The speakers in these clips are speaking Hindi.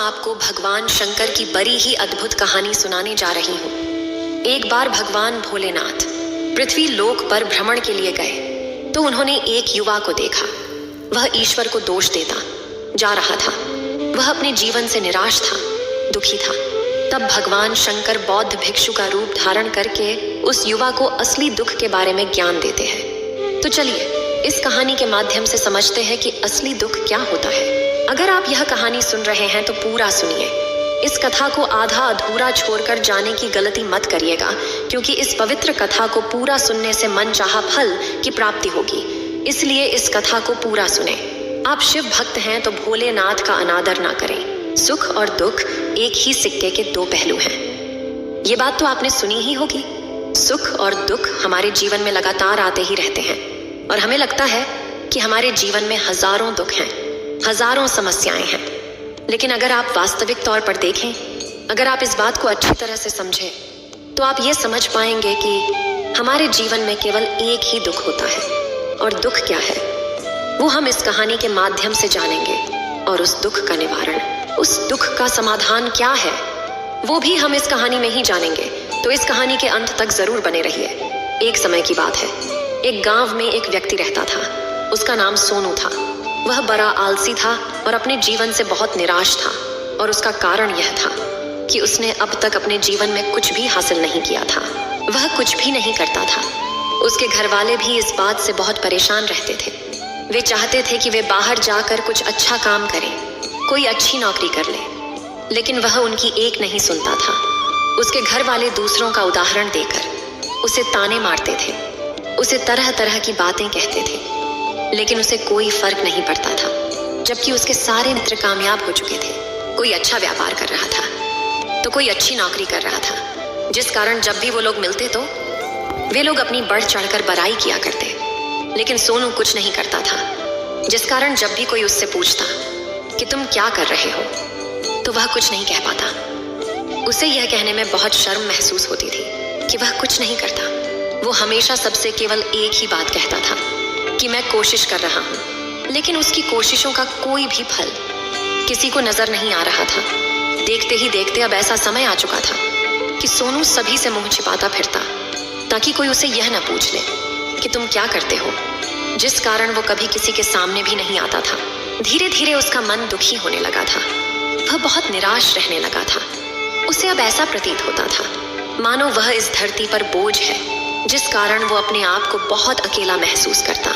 आपको भगवान शंकर की बड़ी ही अद्भुत कहानी सुनाने जा रही हूँ। एक बार भगवान भोलेनाथ पृथ्वी लोक पर भ्रमण के लिए गए तो उन्होंने एक युवा को देखा। वह ईश्वर को दोष देता जा रहा था। वह अपने जीवन से निराश था, दुखी था। तब भगवान शंकर बौद्ध भिक्षु का रूप धारण करके उस युवा को असली दुख के बारे में ज्ञान देते हैं। तो चलिए इस कहानी के माध्यम से समझते हैं कि असली दुख क्या होता है। अगर आप यह कहानी सुन रहे हैं तो पूरा सुनिए। इस कथा को आधा अधूरा छोड़कर जाने की गलती मत करिएगा, क्योंकि इस पवित्र कथा को पूरा सुनने से मनचाहा फल की प्राप्ति होगी। इसलिए इस कथा को पूरा सुने। आप शिव भक्त हैं तो भोलेनाथ का अनादर ना करें। सुख और दुख एक ही सिक्के के दो पहलू हैं। ये बात तो आपने सुनी ही होगी। सुख और दुख हमारे जीवन में लगातार आते ही रहते हैं और हमें लगता है कि हमारे जीवन में हजारों दुख हैं, हजारों समस्याएं हैं। लेकिन अगर आप वास्तविक तौर पर देखें, अगर आप इस बात को अच्छी तरह से समझें, तो आप ये समझ पाएंगे कि हमारे जीवन में केवल एक ही दुख होता है। और दुख क्या है वो हम इस कहानी के माध्यम से जानेंगे। और उस दुख का निवारण, उस दुख का समाधान क्या है, वो भी हम इस कहानी में ही जानेंगे। तो इस कहानी के अंत तक जरूर बने रहिए। एक समय की बात है, एक गांव में एक व्यक्ति रहता था। उसका नाम सोनू था। वह बड़ा आलसी था और अपने जीवन से बहुत निराश था। और उसका कारण यह था कि उसने अब तक अपने जीवन में कुछ भी हासिल नहीं किया था। वह कुछ भी नहीं करता था। उसके घर वाले भी इस बात से बहुत परेशान रहते थे। वे चाहते थे कि वे बाहर जाकर कुछ अच्छा काम करें, कोई अच्छी नौकरी कर ले, लेकिन वह उनकी एक नहीं सुनता था। उसके घर वाले दूसरों का उदाहरण देकर उसे ताने मारते थे, उसे तरह तरह की बातें कहते थे, लेकिन उसे कोई फर्क नहीं पड़ता था। जबकि उसके सारे मित्र कामयाब हो चुके थे। कोई अच्छा व्यापार कर रहा था तो कोई अच्छी नौकरी कर रहा था, जिस कारण जब भी वो लोग मिलते तो वे लोग अपनी बढ़ चढ़कर बड़ाई किया करते। लेकिन सोनू कुछ नहीं करता था, जिस कारण जब भी कोई उससे पूछता कि तुम क्या कर रहे हो, तो वह कुछ नहीं कह पाता। उसे यह कहने में बहुत शर्म महसूस होती थी कि वह कुछ नहीं करता। वो हमेशा सबसे केवल एक ही बात कहता था कि मैं कोशिश कर रहा हूँ। लेकिन उसकी कोशिशों का कोई भी फल किसी को नजर नहीं आ रहा था। देखते ही देखते अब ऐसा समय आ चुका था कि सोनू सभी से मुंह छिपाता फिरता, ताकि कोई उसे यह न पूछ ले कि तुम क्या करते हो, जिस कारण वो कभी किसी के सामने भी नहीं आता था। धीरे धीरे उसका मन दुखी होने लगा था। वह बहुत निराश रहने लगा था। उसे अब ऐसा प्रतीत होता था मानो वह इस धरती पर बोझ है, जिस कारण वो अपने आप को बहुत अकेला महसूस करता,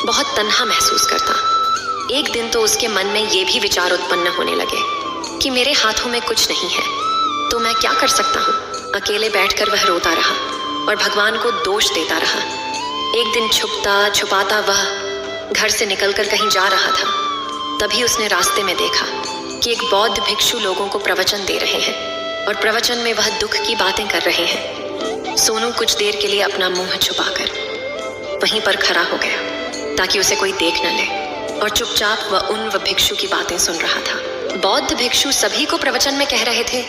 बहुत तन्हा महसूस करता। एक दिन तो उसके मन में ये भी विचार उत्पन्न होने लगे कि मेरे हाथों में कुछ नहीं है तो मैं क्या कर सकता हूँ। अकेले बैठकर वह रोता रहा और भगवान को दोष देता रहा। एक दिन छुपता छुपाता वह घर से निकलकर कहीं जा रहा था। तभी उसने रास्ते में देखा कि एक बौद्ध भिक्षु लोगों को प्रवचन दे रहे हैं और प्रवचन में वह दुख की बातें कर रहे हैं। सोनू कुछ देर के लिए अपना मुंह छुपाकर वहीं पर खड़ा हो गया ताकि उसे कोई देख न ले, और चुपचाप वह उन भिक्षु की बातें सुन रहा था। बौद्ध भिक्षु सभी को प्रवचन में कह रहे थे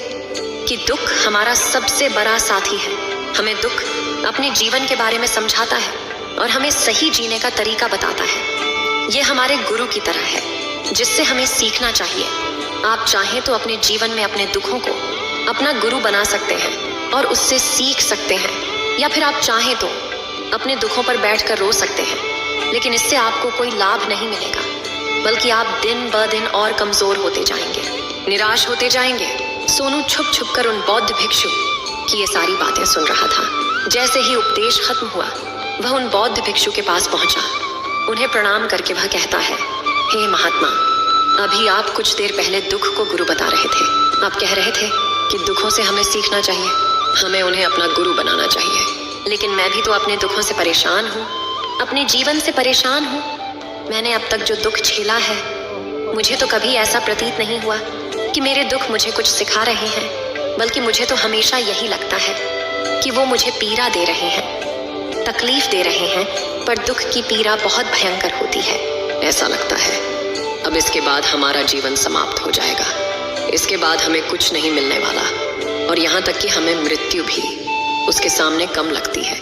कि दुख हमारा सबसे बड़ा साथी है। हमें दुख अपने जीवन के बारे में समझाता है और हमें सही जीने का तरीका बताता है। यह हमारे गुरु की तरह है, जिससे हमें सीखना चाहिए। आप चाहें तो अपने जीवन में अपने दुखों को अपना गुरु बना सकते हैं और उससे सीख सकते हैं, या फिर आप चाहें तो अपने दुखों पर बैठकर रो सकते हैं। लेकिन इससे आपको कोई लाभ नहीं मिलेगा, बल्कि आप दिन ब दिन और कमजोर होते जाएंगे, निराश होते जाएंगे। सोनू छुप छुप कर उन बौद्ध भिक्षु की ये सारी बातें सुन रहा था। जैसे ही उपदेश खत्म हुआ, वह उन बौद्ध भिक्षु के पास पहुंचा। उन्हें प्रणाम करके वह कहता है, हे महात्मा, अभी आप कुछ देर पहले दुख को गुरु बता रहे थे। आप कह रहे थे कि दुखों से हमें सीखना चाहिए, हमें उन्हें अपना गुरु बनाना चाहिए। लेकिन मैं भी तो अपने दुखों से परेशान हूँ, अपने जीवन से परेशान हूँ। मैंने अब तक जो दुख झेला है, मुझे तो कभी ऐसा प्रतीत नहीं हुआ कि मेरे दुख मुझे कुछ सिखा रहे हैं, बल्कि मुझे तो हमेशा यही लगता है कि वो मुझे पीड़ा दे रहे हैं, तकलीफ दे रहे हैं। पर दुख की पीड़ा बहुत भयंकर होती है। ऐसा लगता है अब इसके बाद हमारा जीवन समाप्त हो जाएगा, इसके बाद हमें कुछ नहीं मिलने वाला, और यहाँ तक कि हमें मृत्यु भी उसके सामने कम लगती है।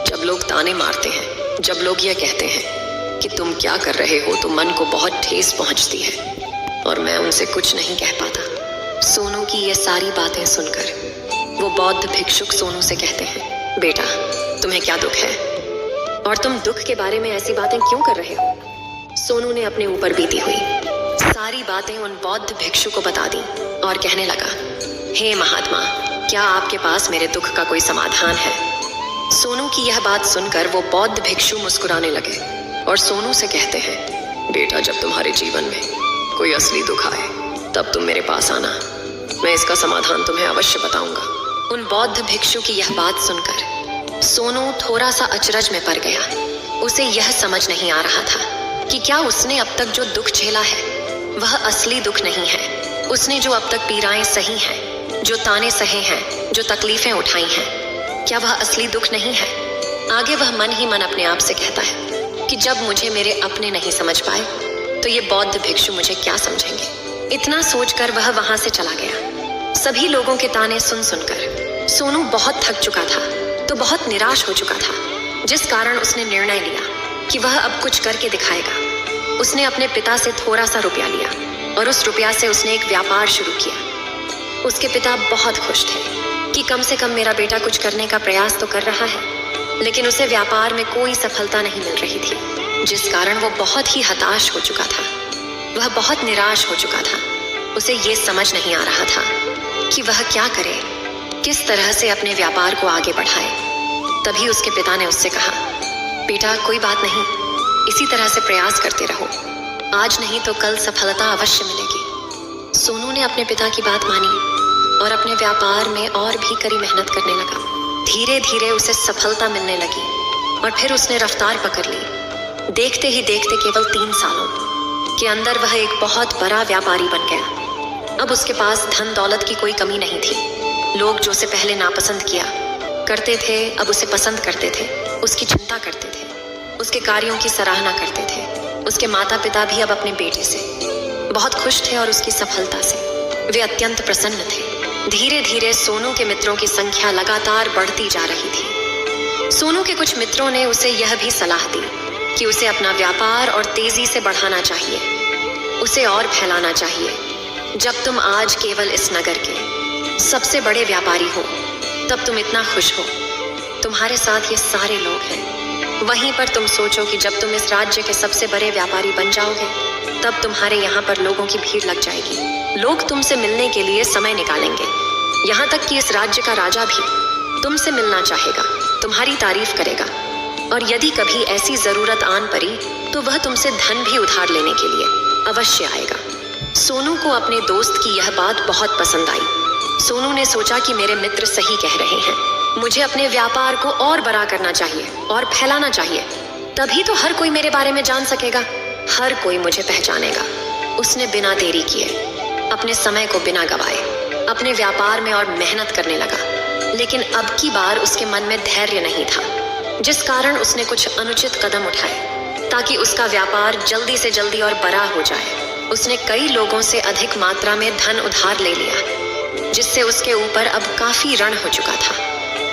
जब लोग ताने मारते हैं, जब लोग यह कहते हैं कि तुम क्या कर रहे हो, तो मन को बहुत ठेस पहुंचती है। और मैं उनसे कुछ नहीं कह पाता। सोनू की ये सारी बातें सुनकर वो बौद्ध भिक्षुक सोनू से कहते हैं, बेटा तुम्हें क्या दुख है और तुम दुख के बारे में ऐसी बातें क्यों कर रहे हो? सोनू ने अपने ऊपर बीती हुई सारी बातें उन बौद्ध भिक्षु को बता दी और कहने लगा, हे महात्मा, क्या आपके पास मेरे दुख का कोई समाधान है? सोनू की यह बात सुनकर वो बौद्ध भिक्षु मुस्कुराने लगे और सोनू से कहते हैं, बेटा जब तुम्हारे जीवन में कोई असली दुख आए तब तुम मेरे पास आना, मैं इसका समाधान तुम्हें अवश्य बताऊंगा। उन बौद्ध भिक्षु की यह बात सुनकर सोनू थोड़ा सा अचरज में पड़ गया। उसे यह समझ नहीं आ रहा था कि क्या उसने अब तक जो दुख झेला है वह असली दुख नहीं है। उसने जो अब तक पीड़ाएं सही हैं, जो ताने सहे हैं, जो तकलीफें उठाई हैं, क्या वह असली दुख नहीं है? आगे वह मन ही मन अपने आप से कहता है कि जब मुझे मेरे अपने नहीं समझ पाए तो ये बौद्ध भिक्षु मुझे क्या समझेंगे। इतना सोचकर वह वहां से चला गया। सभी लोगों के ताने सुन सुनकर सोनू बहुत थक चुका था, तो बहुत निराश हो चुका था, जिस कारण उसने निर्णय लिया कि वह अब कुछ करके दिखाएगा। उसने अपने पिता से थोड़ा सा रुपया लिया और उस रुपया से उसने एक व्यापार शुरू किया। उसके पिता बहुत खुश थे कि कम से कम मेरा बेटा कुछ करने का प्रयास तो कर रहा है, लेकिन उसे व्यापार में कोई सफलता नहीं मिल रही थी, जिस कारण वो बहुत ही हताश हो चुका था। वह बहुत निराश हो चुका था। उसे ये समझ नहीं आ रहा था कि वह क्या करे, किस तरह से अपने व्यापार को आगे बढ़ाए। तभी उसके पिता ने उससे कहा, बेटा कोई बात नहीं, इसी तरह से प्रयास करते रहो, आज नहीं तो कल सफलता अवश्य मिलेगी। सोनू ने अपने पिता की बात मानी और अपने व्यापार में और भी कड़ी मेहनत करने लगा। धीरे धीरे उसे सफलता मिलने लगी और फिर उसने रफ्तार पकड़ ली। देखते ही देखते केवल 3 सालों के अंदर वह एक बहुत बड़ा व्यापारी बन गया। अब उसके पास धन दौलत की कोई कमी नहीं थी। लोग जो उसे पहले नापसंद किया करते थे, अब उसे पसंद करते थे, उसकी चिंता करते थे, उसके कार्यों की सराहना करते थे। उसके माता पिता भी अब अपने बेटे से बहुत खुश थे और उसकी सफलता से वे अत्यंत प्रसन्न थे। धीरे धीरे सोनू के मित्रों की संख्या लगातार बढ़ती जा रही थी। सोनू के कुछ मित्रों ने उसे यह भी सलाह दी कि उसे अपना व्यापार और तेजी से बढ़ाना चाहिए, उसे और फैलाना चाहिए। जब तुम आज केवल इस नगर के सबसे बड़े व्यापारी हो तब तुम इतना खुश हो, तुम्हारे साथ ये सारे लोग हैं। वहीं पर तुम सोचो कि जब तुम इस राज्य के सबसे बड़े व्यापारी बन जाओगे तब तुम्हारे यहाँ पर लोगों की भीड़ लग जाएगी। लोग तुमसे मिलने के लिए समय निकालेंगे। यहाँ तक कि इस राज्य का राजा भी तुमसे मिलना चाहेगा, तुम्हारी तारीफ करेगा, और यदि कभी ऐसी जरूरत आन पड़ी तो वह तुमसे धन भी उधार लेने के लिए अवश्य आएगा। सोनू को अपने दोस्त की यह बात बहुत पसंद आई। सोनू ने सोचा कि मेरे मित्र सही कह रहे हैं, मुझे अपने व्यापार को और बड़ा करना चाहिए और फैलाना चाहिए, तभी तो हर कोई मेरे बारे में जान सकेगा, हर कोई मुझे पहचानेगा। उसने बिना देरी किए, अपने समय को बिना गवाए अपने व्यापार में और मेहनत करने लगा। लेकिन अब की बार उसके मन में धैर्य नहीं था, जिस कारण उसने कुछ अनुचित कदम उठाए ताकि उसका व्यापार जल्दी से जल्दी और बड़ा हो जाए। उसने कई लोगों से अधिक मात्रा में धन उधार ले लिया, जिससे उसके ऊपर अब काफी ऋण हो चुका था।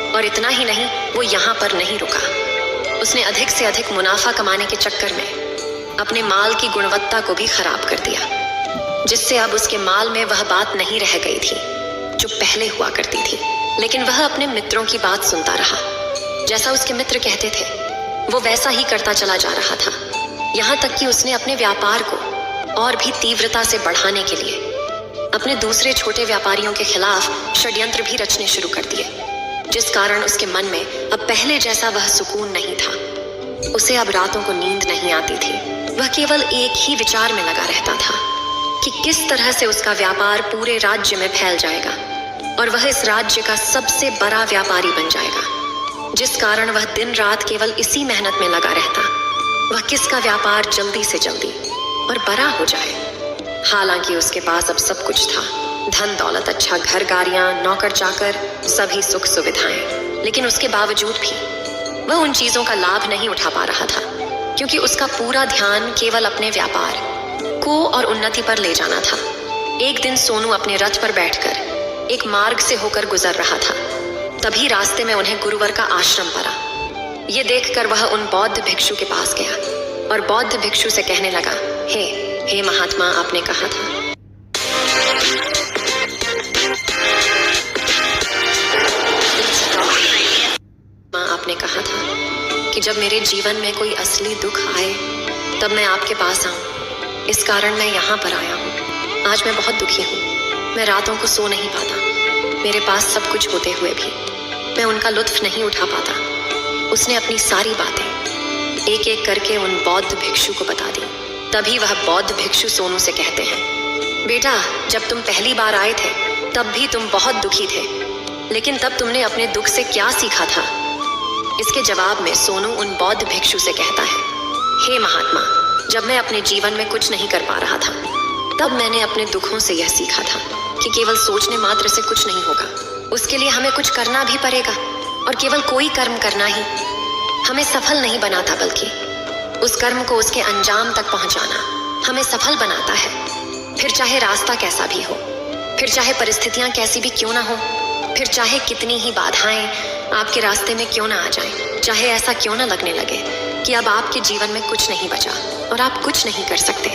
और इतना ही नहीं, वो यहाँ पर नहीं रुका। उसने अधिक से अधिक मुनाफा कमाने के चक्कर में अपने माल की गुणवत्ता को भी खराब कर दिया, जिससे अब उसके माल में वह बात नहीं रह गई थी जो पहले हुआ करती थी। लेकिन वह अपने मित्रों की बात सुनता रहा। जैसा उसके मित्र कहते थे वो वैसा ही करता चला जा रहा था। यहाँ तक कि उसने अपने व्यापार को और भी तीव्रता से बढ़ाने के लिए अपने दूसरे छोटे व्यापारियों के खिलाफ षड्यंत्र भी रचने शुरू कर दिए, जिस कारण उसके मन में अब पहले जैसा वह सुकून नहीं था। उसे अब रातों को नींद नहीं आती थी। वह केवल एक ही विचार में लगा रहता था कि किस तरह से उसका व्यापार पूरे राज्य में फैल जाएगा और वह इस राज्य का सबसे बड़ा व्यापारी बन जाएगा, जिस कारण वह दिन रात केवल इसी मेहनत में लगा रहता, वह किसका व्यापार जल्दी से जल्दी और बड़ा हो जाए। हालांकि उसके पास अब सब कुछ था, धन दौलत, अच्छा घर, गाड़ियां, नौकर चाकर, सभी सुख सुविधाएं। लेकिन उसके बावजूद भी वह उन चीजों का लाभ नहीं उठा पा रहा था, क्योंकि उसका पूरा ध्यान केवल अपने व्यापार को और उन्नति पर ले जाना था। एक दिन सोनू अपने रथ पर बैठकर एक मार्ग से होकर गुजर रहा था। तभी रास्ते में उन्हें गुरुवर का आश्रम पड़ा। ये देखकर वह उन बौद्ध भिक्षु के पास गया और बौद्ध भिक्षु से कहने लगा, हे महात्मा, आपने कहा था जब मेरे जीवन में कोई असली दुख आए तब मैं आपके पास आऊं। इस कारण मैं यहाँ पर आया हूँ। आज मैं बहुत दुखी हूँ। मैं रातों को सो नहीं पाता। मेरे पास सब कुछ होते हुए भी मैं उनका लुत्फ नहीं उठा पाता। उसने अपनी सारी बातें एक एक करके उन बौद्ध भिक्षु को बता दी। तभी वह बौद्ध भिक्षु सोनू से कहते हैं, बेटा, जब तुम पहली बार आए थे तब भी तुम बहुत दुखी थे, लेकिन तब तुमने अपने दुख से क्या सीखा था? इसके जवाब में सोनू उन बौद्ध भिक्षु से कहता है, हे महात्मा, जब मैं अपने जीवन में कुछ नहीं कर पा रहा था तब मैंने अपने दुखों से यह सीखा था कि केवल सोचने मात्र से कुछ नहीं होगा। उसके लिए हमें कुछ करना भी पड़ेगा, और केवल कोई कर्म करना ही हमें सफल नहीं बनाता, बल्कि उस कर्म को उसके अंजाम तक पहुंचाना हमें सफल बनाता है। फिर चाहे रास्ता कैसा भी हो, फिर चाहे परिस्थितियां कैसी भी क्यों ना हो, फिर चाहे कितनी ही बाधाएं आपके रास्ते में क्यों ना आ जाएं, चाहे ऐसा क्यों ना लगने लगे कि अब आपके जीवन में कुछ नहीं बचा और आप कुछ नहीं कर सकते,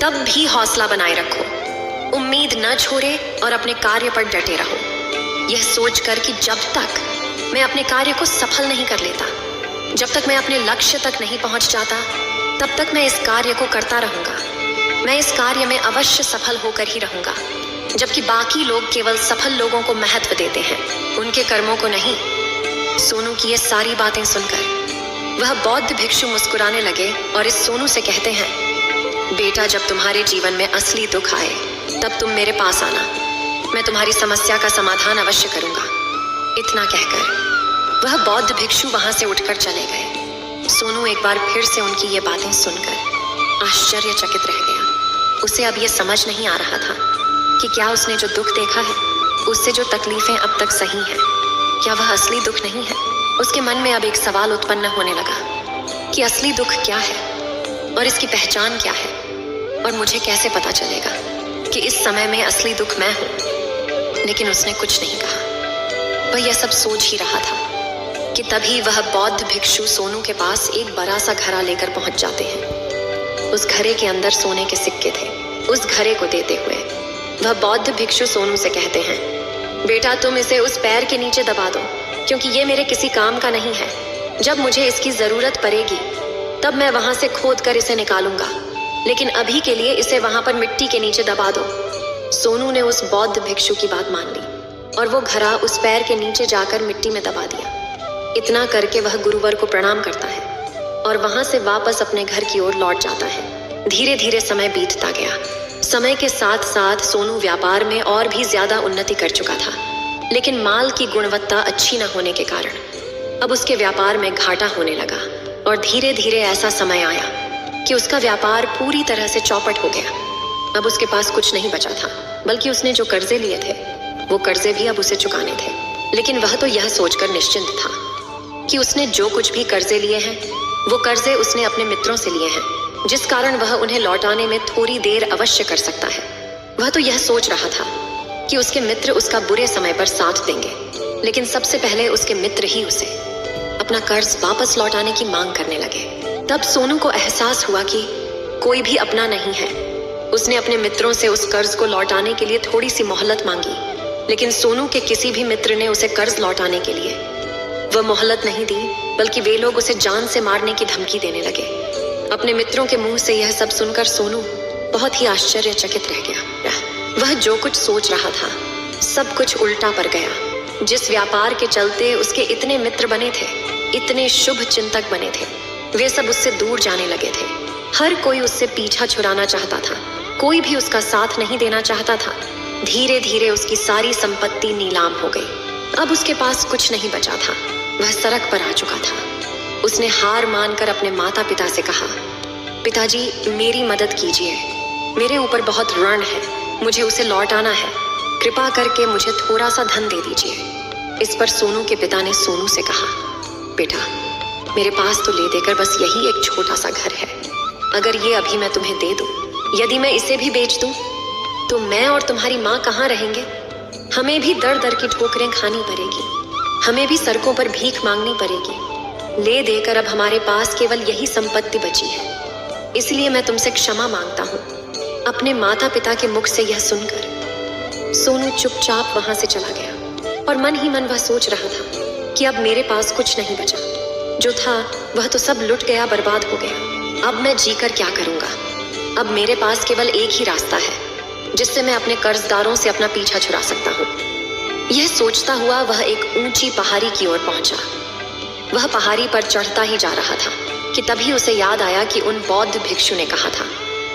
तब भी हौसला बनाए रखो, उम्मीद न छोड़े और अपने कार्य पर डटे रहो, यह सोचकर कि जब तक मैं अपने कार्य को सफल नहीं कर लेता, जब तक मैं अपने लक्ष्य तक नहीं पहुंच जाता, तब तक मैं इस कार्य को करता रहूंगा। मैं इस कार्य में अवश्य सफल होकर ही रहूंगा। जबकि बाकी लोग केवल सफल लोगों को महत्व देते हैं, उनके कर्मों को नहीं। सोनू की ये सारी बातें सुनकर वह बौद्ध भिक्षु मुस्कुराने लगे और इस सोनू से कहते हैं, बेटा, जब तुम्हारे जीवन में असली दुख आए तब तुम मेरे पास आना। मैं तुम्हारी समस्या का समाधान अवश्य करूंगा। इतना कहकर वह बौद्ध भिक्षु वहां से उठकर चले गए। सोनू एक बार फिर से उनकी ये बातें सुनकर आश्चर्यचकित रह गया। उसे अब यह समझ नहीं आ रहा था कि क्या उसने जो दुख देखा है, उससे जो तकलीफें अब तक सही हैं, क्या वह असली दुख नहीं है? उसके मन में अब एक सवाल उत्पन्न होने लगा कि असली दुख क्या है और इसकी पहचान क्या है, और मुझे कैसे पता चलेगा कि इस समय में असली दुख मैं हूं। लेकिन उसने कुछ नहीं कहा। वह यह सब सोच ही रहा था कि तभी वह बौद्ध भिक्षु सोनू के पास एक बड़ा सा घड़ा लेकर पहुंच जाते हैं। उस घड़े के अंदर सोने के सिक्के थे। उस घड़े को देते हुए वह बौद्ध भिक्षु सोनू से कहते हैं, बेटा, तुम इसे उस पैर के नीचे दबा दो, क्योंकि ये मेरे किसी काम का नहीं है। जब मुझे इसकी जरूरत पड़ेगी तब मैं वहां से खोद कर इसे निकालूंगा, लेकिन अभी के लिए इसे वहां पर मिट्टी के नीचे दबा दो। सोनू ने उस बौद्ध भिक्षु की बात मान ली और वो घड़ा उस पैर के नीचे जाकर मिट्टी में दबा दिया। इतना करके वह गुरुवर को प्रणाम करता है और वहां से वापस अपने घर की ओर लौट जाता है। धीरे धीरे समय बीतता गया। समय के साथ साथ सोनू व्यापार में और भी ज्यादा उन्नति कर चुका था, लेकिन माल की गुणवत्ता अच्छी न होने के कारण अब उसके व्यापार में घाटा होने लगा। और धीरे धीरे ऐसा समय आया कि उसका व्यापार पूरी तरह से चौपट हो गया। अब उसके पास कुछ नहीं बचा था, बल्कि उसने जो कर्जे लिए थे वो कर्जे भी अब उसे चुकाने थे। लेकिन वह तो यह सोचकर निश्चिंत था कि उसने जो कुछ भी कर्जे लिए हैं वो कर्जे उसने अपने मित्रों से लिए हैं, जिस कारण वह उन्हें लौटाने में थोड़ी देर अवश्य कर सकता है। वह तो यह सोच रहा था कि उसके मित्र उसका बुरे समय पर साथ देंगे, लेकिन सबसे पहले उसके मित्र ही उसे अपना कर्ज वापस लौटाने की मांग करने लगे। तब सोनू को एहसास हुआ कि कोई भी अपना नहीं है। उसने अपने मित्रों से उस कर्ज को लौटाने के लिए थोड़ी सी मोहलत मांगी, लेकिन सोनू के किसी भी मित्र ने उसे कर्ज लौटाने के लिए वह मोहलत नहीं दी, बल्कि वे लोग उसे जान से मारने की धमकी देने लगे। अपने मित्रों के मुंह से यह सब सुनकर सोनू बहुत ही आश्चर्यचकित रह गया। वह जो कुछ सोच रहा था सब कुछ उल्टा पड़ गया। जिस व्यापार के चलते उसके इतने मित्र बने थे, इतने शुभ चिंतक बने थे, वे सब उससे दूर जाने लगे थे। हर कोई उससे पीछा छुड़ाना चाहता था, कोई भी उसका साथ नहीं देना चाहता था। धीरे धीरे उसकी सारी संपत्ति नीलाम हो गई। अब उसके पास कुछ नहीं बचा था। वह सड़क पर आ चुका था। उसने हार मानकर अपने माता पिता से कहा, पिताजी, मेरी मदद कीजिए, मेरे ऊपर बहुत ऋण है, मुझे उसे लौटाना है, कृपा करके मुझे थोड़ा सा धन दे दीजिए। इस पर सोनू के पिता ने सोनू से कहा, बेटा, मेरे पास तो ले देकर बस यही एक छोटा सा घर है। अगर ये अभी मैं तुम्हें दे दूं, यदि मैं इसे भी बेच दूं, तो मैं और तुम्हारी माँ कहाँ रहेंगे? हमें भी दर दर की ठोकरें खानी पड़ेगी, हमें भी सड़कों पर भीख मांगनी पड़ेगी। ले देकर अब हमारे पास केवल यही संपत्ति बची है, इसलिए मैं तुमसे क्षमा मांगता हूँ। अपने माता पिता के मुख से यह सुनकर सोनू चुपचाप वहां से चला गया और मन ही मन वह सोच रहा था कि अब मेरे पास कुछ नहीं बचा, जो था वह तो सब लुट गया, बर्बाद हो गया। अब मैं जीकर क्या करूंगा? अब मेरे पास केवल एक ही रास्ता है जिससे मैं अपने कर्जदारों से अपना पीछा छुड़ा सकता हूँ। यह सोचता हुआ वह एक ऊंची पहाड़ी की ओर पहुंचा। वह पहाड़ी पर चढ़ता ही जा रहा था कि तभी उसे याद आया कि उन बौद्ध भिक्षु ने कहा था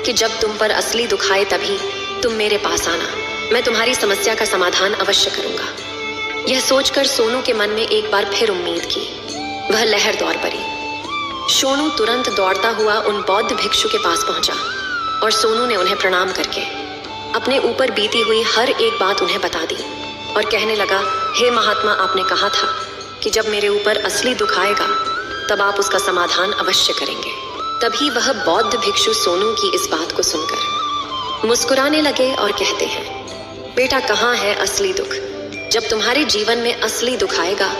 कि जब तुम पर असली दुख आए तभी तुम मेरे पास आना, मैं तुम्हारी समस्या का समाधान अवश्य करूंगा। यह सोचकर सोनू के मन में एक बार फिर उम्मीद की। वह लहर दौड़ पड़ी। सोनू तुरंत दौड़ता हुआ उन बौद्ध भिक्षु के पास पहुंचा और सोनू ने उन्हें प्रणाम करके अपने ऊपर बीती हुई हर एक बात उन्हें बता दी और कहने लगा, हे महात्मा, आपने कहा था कि जब मेरे ऊपर असली दुख आएगा तब आप उसका समाधान अवश्य करेंगे। तभी वह बौद्ध भिक्षु सोनू की इस बात को सुनकर मुस्कुराने लगे और कहते हैं, बेटा, कहाँ है असली दुख? जब तुम्हारे जीवन में असली दुख आएगा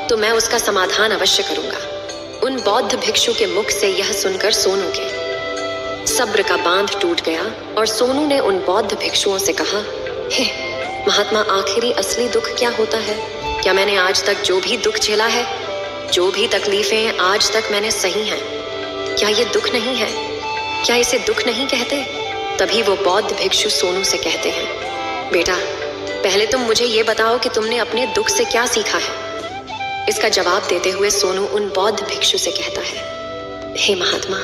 तो मैं उसका समाधान अवश्य करूंगा। उन बौद्ध भिक्षु के मुख से यह सुनकर सोनू के सब्र का बांध टूट गया और सोनू ने उन बौद्ध भिक्षुओं से कहा, हे महात्मा, आखिरी असली दुख क्या होता है? क्या मैंने आज तक जो भी दुख झेला है, जो भी तकलीफें आज तक मैंने सही हैं, क्या ये दुख नहीं है? क्या इसे दुख नहीं कहते? तभी वो बौद्ध भिक्षु सोनू से कहते हैं, बेटा, पहले तुम मुझे ये बताओ कि तुमने अपने दुख से क्या सीखा है। इसका जवाब देते हुए सोनू उन बौद्ध भिक्षु से कहता है, हे महात्मा,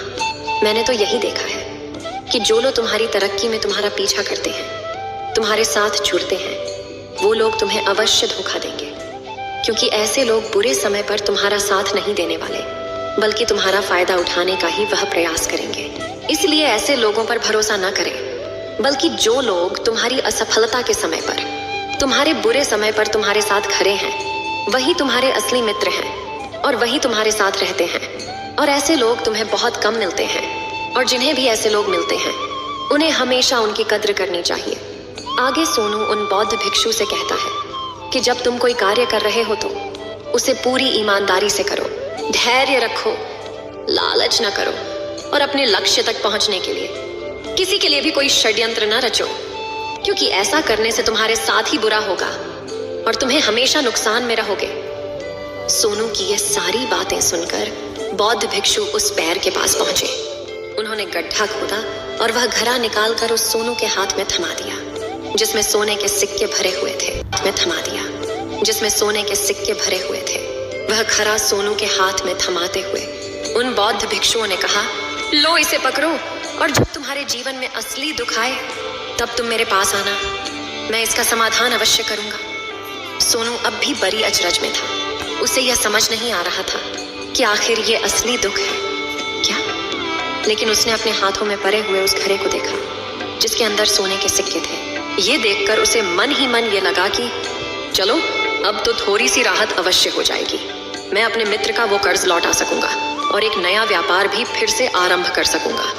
मैंने तो यही देखा है कि जो लोग तुम्हारी तरक्की में तुम्हारा पीछा करते हैं, तुम्हारे साथ जुड़ते हैं, वो लोग तुम्हें अवश्य धोखा देंगे, क्योंकि ऐसे लोग बुरे समय पर तुम्हारा साथ नहीं देने वाले, बल्कि तुम्हारा फायदा उठाने का ही वह प्रयास करेंगे। इसलिए ऐसे लोगों पर भरोसा न करें, बल्कि जो लोग तुम्हारी असफलता के समय पर, तुम्हारे बुरे समय पर तुम्हारे साथ खड़े हैं, वही तुम्हारे असली मित्र हैं और वही तुम्हारे साथ रहते हैं। और ऐसे लोग तुम्हें बहुत कम मिलते हैं और जिन्हें भी ऐसे लोग मिलते हैं उन्हें हमेशा उनकी कद्र करनी चाहिए। आगे सोनू उन बौद्ध भिक्षु से कहता है कि जब तुम कोई कार्य कर रहे हो तो उसे पूरी ईमानदारी से करो, धैर्य रखो, लालच न करो और अपने लक्ष्य तक पहुंचने के लिए किसी के लिए भी कोई षड्यंत्र न रचो, क्योंकि ऐसा करने से तुम्हारे साथ ही बुरा होगा और तुम्हें हमेशा नुकसान में रहोगे। सोनू की ये सारी बातें सुनकर बौद्ध भिक्षु उस पैर के पास पहुंचे। उन्होंने गड्ढा खोदा और वह घड़ा निकालकर उस सोनू के हाथ में थमा दिया, जिसमें सोने के सिक्के भरे हुए थे। वह घड़ा सोनू के हाथ में थमाते हुए उन बौद्ध भिक्षुओं ने कहा, लो इसे पकड़ो और जब तुम्हारे जीवन में असली दुख आए तब तुम मेरे पास आना, मैं इसका समाधान अवश्य करूंगा। सोनू अब भी बड़ी अचरज में था। उसे यह समझ नहीं आ रहा था कि आखिर ये असली दुख है क्या, लेकिन उसने अपने हाथों में पड़े हुए उस घड़े को देखा जिसके अंदर सोने के सिक्के थे। ये देखकर उसे मन ही मन ये लगा कि चलो, अब तो थोड़ी सी राहत अवश्य हो जाएगी। मैं अपने मित्र का वो कर्ज लौटा सकूंगा और एक नया व्यापार भी फिर से आरंभ कर सकूंगा।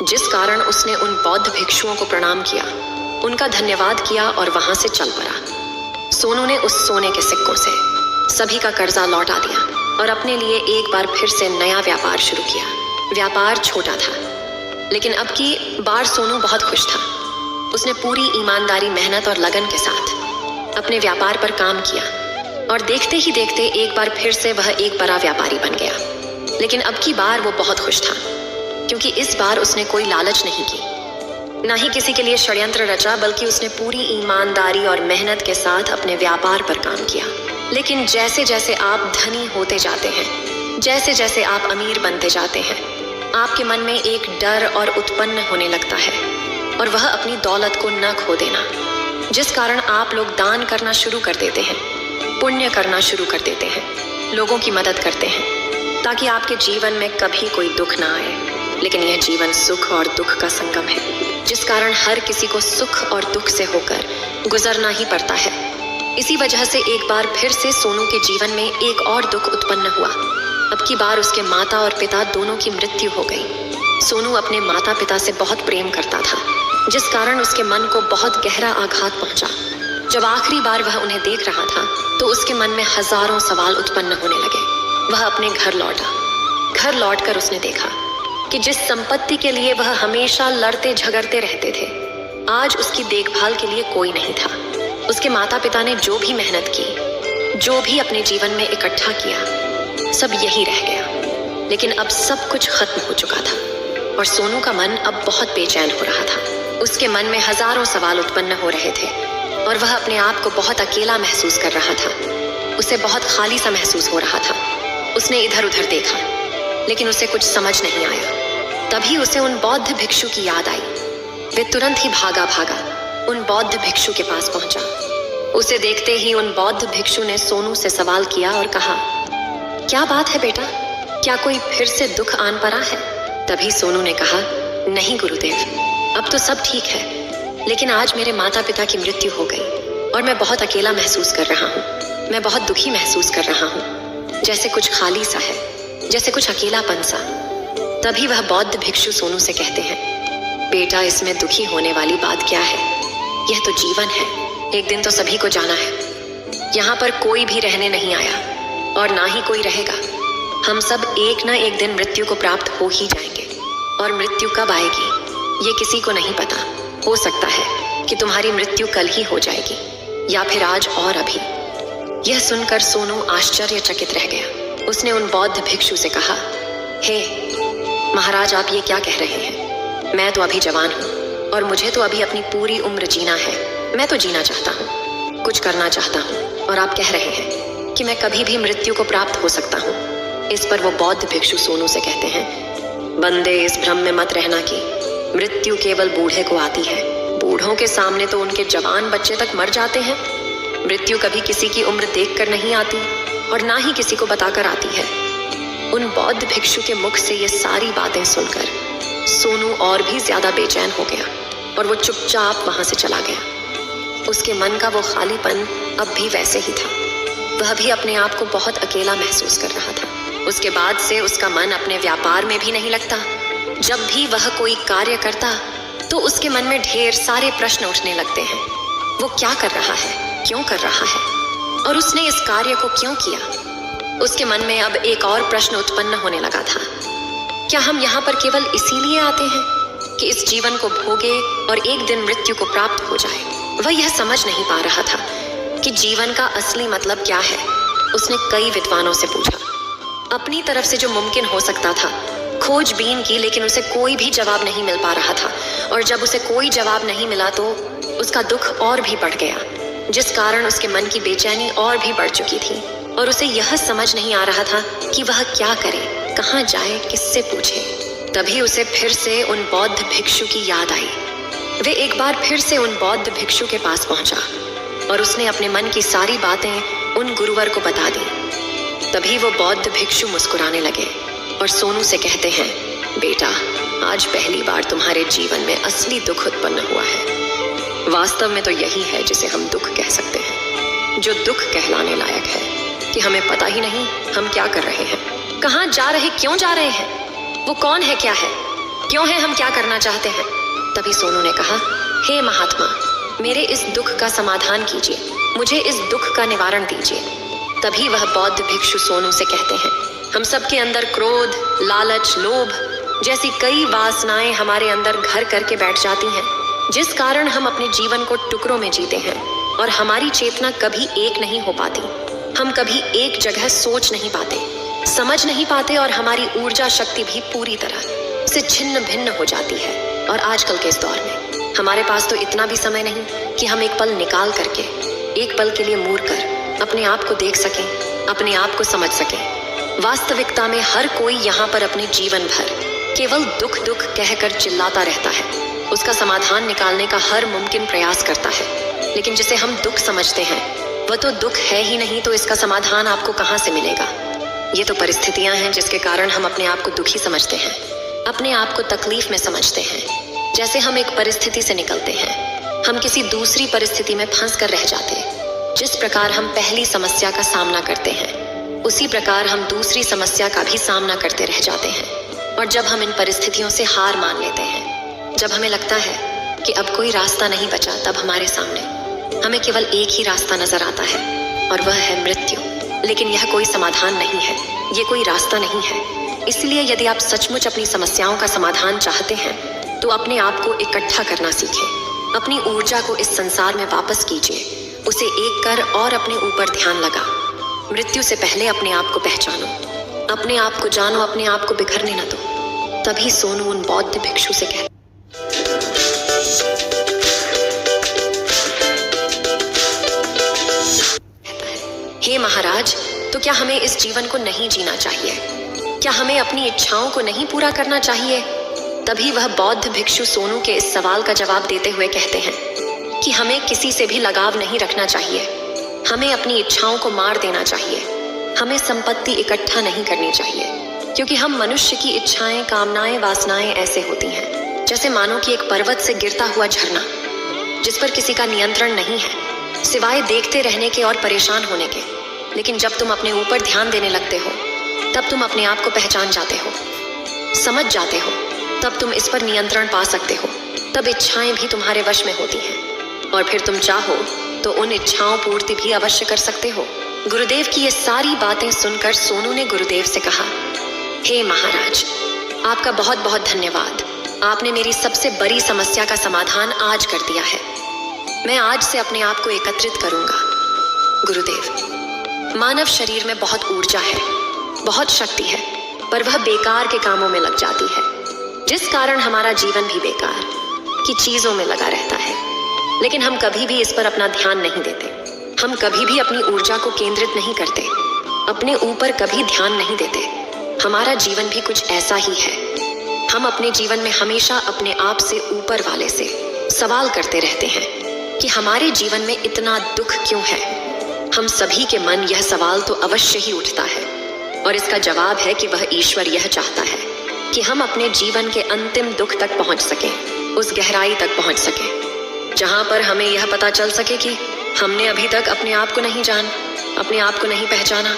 जिस कारण उसने उन बौद्ध भिक्षुओं को प्रणाम किया, उनका धन्यवाद किया और वहां से चल पड़ा। सोनू ने उस सोने के सिक्कों से सभी का कर्जा लौटा दिया और अपने लिए एक बार फिर से नया व्यापार शुरू किया। व्यापार छोटा था, लेकिन अब की बार सोनू बहुत खुश था। उसने पूरी ईमानदारी, मेहनत और लगन के साथ अपने व्यापार पर काम किया और देखते ही देखते एक बार फिर से वह एक बड़ा व्यापारी बन गया। लेकिन अब की बार वो बहुत खुश था, क्योंकि इस बार उसने कोई लालच नहीं की, ना ही किसी के लिए षड्यंत्र रचा, बल्कि उसने पूरी ईमानदारी और मेहनत के साथ अपने व्यापार पर काम किया। लेकिन जैसे जैसे आप धनी होते जाते हैं, जैसे जैसे आप अमीर बनते जाते हैं, आपके मन में एक डर और उत्पन्न होने लगता है और वह अपनी दौलत को न खो देना, जिस कारण आप लोग दान करना शुरू कर देते हैं, पुण्य करना शुरू कर देते हैं, लोगों की मदद करते हैं, ताकि आपके जीवन में कभी कोई दुख ना आए। लेकिन यह जीवन सुख और दुख का संगम है, जिस कारण हर किसी को सुख और दुख से होकर गुजरना ही पड़ता है। इसी वजह से एक बार फिर से सोनू के जीवन में एक और दुख उत्पन्न हुआ। अब की बार उसके माता और पिता दोनों की मृत्यु हो गई। सोनू अपने माता पिता से बहुत प्रेम करता था, जिस कारण उसके मन को बहुत गहरा आघात पहुंचा। जब आखिरी बार वह उन्हें देख रहा था तो उसके मन में हजारों सवाल उत्पन्न होने लगे। वह अपने घर लौटा। घर लौटकर उसने देखा कि जिस संपत्ति के लिए वह हमेशा लड़ते झगड़ते रहते थे, आज उसकी देखभाल के लिए कोई नहीं था। उसके माता पिता ने जो भी मेहनत की, जो भी अपने जीवन में इकट्ठा किया, सब यही रह गया। लेकिन अब सब कुछ खत्म हो चुका था और सोनू का मन अब बहुत बेचैन हो रहा था। उसके मन में हजारों सवाल उत्पन्न हो रहे थे और वह अपने आप को बहुत अकेला महसूस कर रहा था। उसे बहुत खाली सा महसूस हो रहा था। उसने इधर उधर देखा लेकिन उसे कुछ समझ नहीं आया। तभी उसे उन बौद्ध भिक्षु की याद आई। वे तुरंत ही भागा भागा उन बौद्ध भिक्षु के पास पहुंचा। उसे देखते ही उन बौद्ध भिक्षु ने सोनू से सवाल किया और कहा, क्या बात है बेटा, क्या कोई फिर से दुख आन पड़ा है? तभी सोनू ने कहा, नहीं गुरुदेव, अब तो सब ठीक है, लेकिन आज मेरे माता पिता की मृत्यु हो गई और मैं बहुत अकेला महसूस कर रहा हूँ। मैं बहुत दुखी महसूस कर रहा हूँ, जैसे कुछ खाली सा है, जैसे कुछ अकेलापन सा। तभी वह बौद्ध भिक्षु सोनू से कहते हैं, बेटा, इसमें दुखी होने वाली बात क्या है? यह तो जीवन है, एक दिन तो सभी को जाना है। यहाँ पर कोई भी रहने नहीं आया और ना ही कोई रहेगा। हम सब एक ना एक दिन मृत्यु को प्राप्त हो ही जाएंगे और मृत्यु कब आएगी ये किसी को नहीं पता। हो सकता है कि तुम्हारी मृत्यु कल ही हो जाएगी या फिर आज और अभी। यह सुनकर सोनू आश्चर्यचकित रह गया। उसने उन बौद्ध भिक्षु से कहा, हे महाराज, आप ये क्या कह रहे हैं? मैं तो अभी जवान हूँ और मुझे तो अभी अपनी पूरी उम्र जीना है। मैं तो जीना चाहता हूँ, कुछ करना चाहता हूँ, और आप कह रहे हैं कि मैं कभी भी मृत्यु को प्राप्त हो सकता हूँ। इस पर वो बौद्ध भिक्षु सोनू से कहते हैं, बंदे, इस भ्रम में मत रहना कि मृत्यु केवल बूढ़े को आती है। बूढ़ों के सामने तो उनके जवान बच्चे तक मर जाते हैं। मृत्यु कभी किसी की उम्र देखकर नहीं आती और ना ही किसी को बताकर आती है। उन बौद्ध भिक्षु के मुख से ये सारी बातें सुनकर सोनू और भी ज्यादा बेचैन हो गया और वो चुपचाप वहां से चला गया। उसके मन का वो खालीपन अब भी वैसे ही था। वह भी अपने आप को बहुत अकेला महसूस कर रहा था। उसके बाद से उसका मन अपने व्यापार में भी नहीं लगता। जब भी वह कोई कार्य करता तो उसके मन में ढेर सारे प्रश्न उठने लगते हैं। वो क्या कर रहा है, क्यों कर रहा है, और उसने इस कार्य को क्यों किया? उसके मन में अब एक और प्रश्न उत्पन्न होने लगा था, क्या हम यहाँ पर केवल इसीलिए आते हैं कि इस जीवन को भोगे और एक दिन मृत्यु को प्राप्त हो जाए? वह यह समझ नहीं पा रहा था कि जीवन का असली मतलब क्या है। उसने कई विद्वानों से पूछा, अपनी तरफ से जो मुमकिन हो सकता था खोजबीन की, लेकिन उसे कोई भी जवाब नहीं मिल पा रहा था। और जब उसे कोई जवाब नहीं मिला तो उसका दुख और भी बढ़ गया, जिस कारण उसके मन की बेचैनी और भी बढ़ चुकी थी और उसे यह समझ नहीं आ रहा था कि वह क्या करे, कहाँ जाए, किससे पूछे। तभी उसे फिर से उन बौद्ध भिक्षु की याद आई। वे एक बार फिर से उन बौद्ध भिक्षु के पास पहुंचा और उसने अपने मन की सारी बातें उन गुरुवर को बता दी। तभी वो बौद्ध भिक्षु मुस्कुराने लगे और सोनू से कहते हैं, बेटा, आज पहली बार तुम्हारे जीवन में असली दुख उत्पन्न हुआ है। वास्तव में तो यही है जिसे हम दुख कह सकते हैं, जो दुख कहलाने लायक है कि हमें पता ही नहीं हम क्या कर रहे हैं, कहाँ जा रहे, क्यों जा रहे हैं, वो कौन है, क्या है, क्यों है, हम क्या करना चाहते हैं। तभी सोनू ने कहा, हे महात्मा, मेरे इस दुख का समाधान कीजिए, मुझे इस दुख का निवारण दीजिए। तभी वह बौद्ध भिक्षु सोनू से कहते हैं, हम सबके अंदर क्रोध, लालच, लोभ जैसी कई वासनाएं हमारे अंदर घर करके बैठ जाती हैं, जिस कारण हम अपने जीवन को टुकड़ों में जीते हैं और हमारी चेतना कभी एक नहीं हो पाती। हम कभी एक जगह सोच नहीं पाते, समझ नहीं पाते और हमारी ऊर्जा शक्ति भी पूरी तरह से छिन्न भिन्न हो जाती है। और आजकल के इस दौर में हमारे पास तो इतना भी समय नहीं कि हम एक पल निकाल करके, एक पल के लिए मूर कर अपने आप को देख सकें, अपने आप को समझ सकें। वास्तविकता में हर कोई यहाँ पर अपने जीवन भर केवल दुख दुख कहकर चिल्लाता रहता है, उसका समाधान निकालने का हर मुमकिन प्रयास करता है। लेकिन जिसे हम दुख समझते हैं वह तो दुख है ही नहीं, तो इसका समाधान आपको कहाँ से मिलेगा? ये तो परिस्थितियां हैं जिसके कारण हम अपने आप को दुखी समझते हैं, अपने आप को तकलीफ में समझते हैं। जैसे हम एक परिस्थिति से निकलते हैं, हम किसी दूसरी परिस्थिति में फंस कर रह जाते हैं। जिस प्रकार हम पहली समस्या का सामना करते हैं, उसी प्रकार हम दूसरी समस्या का भी सामना करते रह जाते हैं। और जब हम इन परिस्थितियों से हार मान लेते हैं, जब हमें लगता है कि अब कोई रास्ता नहीं बचा, तब हमारे सामने हमें केवल एक ही रास्ता नजर आता है और वह है मृत्यु। लेकिन यह कोई समाधान नहीं है, ये कोई रास्ता नहीं है। इसलिए यदि आप सचमुच अपनी समस्याओं का समाधान चाहते हैं तो अपने आप को इकट्ठा करना सीखें, अपनी ऊर्जा को इस संसार में वापस कीजिए, उसे एक कर और अपने ऊपर ध्यान लगा। मृत्यु से पहले अपने आप को पहचानो, अपने आप को जानो, अपने आप को बिखरने न दो। तभी सोनू उन बौद्ध भिक्षु से कहता, हे महाराज, तो क्या हमें इस जीवन को नहीं जीना चाहिए? क्या हमें अपनी इच्छाओं को नहीं पूरा करना चाहिए? तभी वह बौद्ध भिक्षु सोनू के इस सवाल का जवाब देते हुए कहते हैं कि हमें किसी से भी लगाव नहीं रखना चाहिए, हमें अपनी इच्छाओं को मार देना चाहिए, हमें संपत्ति इकट्ठा नहीं करनी चाहिए, क्योंकि हम मनुष्य की इच्छाएं, कामनाएं, वासनाएं ऐसे होती हैं जैसे मानो कि एक पर्वत से गिरता हुआ झरना, जिस पर किसी का नियंत्रण नहीं है सिवाय देखते रहने के और परेशान होने के। लेकिन जब तुम अपने ऊपर ध्यान देने लगते हो, तब तुम अपने आप को पहचान जाते हो, समझ जाते हो, तब तुम इस पर नियंत्रण पा सकते हो, तब इच्छाएं भी तुम्हारे वश में होती हैं और फिर तुम चाहो तो उन इच्छाओं पूर्ति भी अवश्य कर सकते हो। गुरुदेव की ये सारी बातें सुनकर सोनू ने गुरुदेव से कहा, हे महाराज, आपका बहुत बहुत धन्यवाद। आपने मेरी सबसे बड़ी समस्या का समाधान आज कर दिया है। मैं आज से अपने आप को एकत्रित करूंगा। गुरुदेव, मानव शरीर में बहुत ऊर्जा है, बहुत शक्ति है, पर वह बेकार के कामों में लग जाती है, जिस कारण हमारा जीवन भी बेकार की चीजों में लगा रहता है। लेकिन हम कभी भी इस पर अपना ध्यान नहीं देते, हम कभी भी अपनी ऊर्जा को केंद्रित नहीं करते, अपने ऊपर कभी ध्यान नहीं देते। हमारा जीवन भी कुछ ऐसा ही है। हम अपने जीवन में हमेशा अपने आप से ऊपर वाले से सवाल करते रहते हैं कि हमारे जीवन में इतना दुख क्यों है। हम सभी के मन यह सवाल तो अवश्य ही उठता है और इसका जवाब है कि वह ईश्वर यह चाहता है कि हम अपने जीवन के अंतिम दुख तक पहुंच सकें, उस गहराई तक पहुंच सकें जहां पर हमें यह पता चल सके कि हमने अभी तक अपने आप को नहीं जाना, अपने आप को नहीं पहचाना।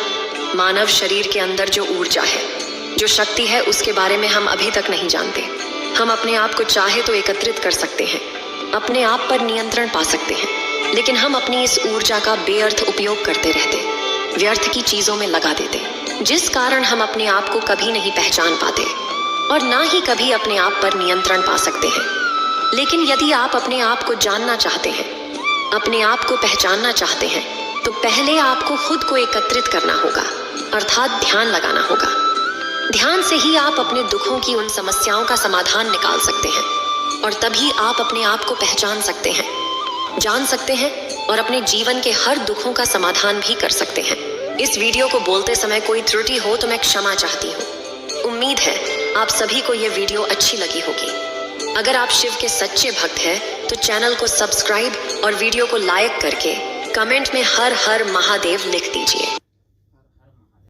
मानव शरीर के अंदर जो ऊर्जा है, जो शक्ति है, उसके बारे में हम अभी तक नहीं जानते। हम अपने आप को चाहे तो एकत्रित कर सकते हैं, अपने आप पर नियंत्रण पा सकते हैं, लेकिन हम अपनी इस ऊर्जा का बेअर्थ उपयोग करते रहते, व्यर्थ की चीजों में लगा देते, जिस कारण हम अपने आप को कभी नहीं पहचान पाते और ना ही कभी अपने आप पर नियंत्रण पा सकते हैं। लेकिन यदि आप अपने आप को जानना चाहते हैं, अपने आप को पहचानना चाहते हैं, तो पहले आपको खुद को एकत्रित करना होगा, अर्थात ध्यान लगाना होगा। ध्यान से ही आप अपने दुखों की उन समस्याओं का समाधान निकाल सकते हैं और तभी आप अपने आप को पहचान सकते हैं, जान सकते हैं और अपने जीवन के हर दुखों का समाधान भी कर सकते हैं। इस वीडियो को बोलते समय कोई त्रुटि हो तो मैं क्षमा चाहती हूँ। उम्मीद है आप सभी को यह वीडियो अच्छी लगी होगी। अगर आप शिव के सच्चे भक्त हैं तो चैनल को सब्सक्राइब और वीडियो को लाइक करके कमेंट में हर हर महादेव लिख दीजिए।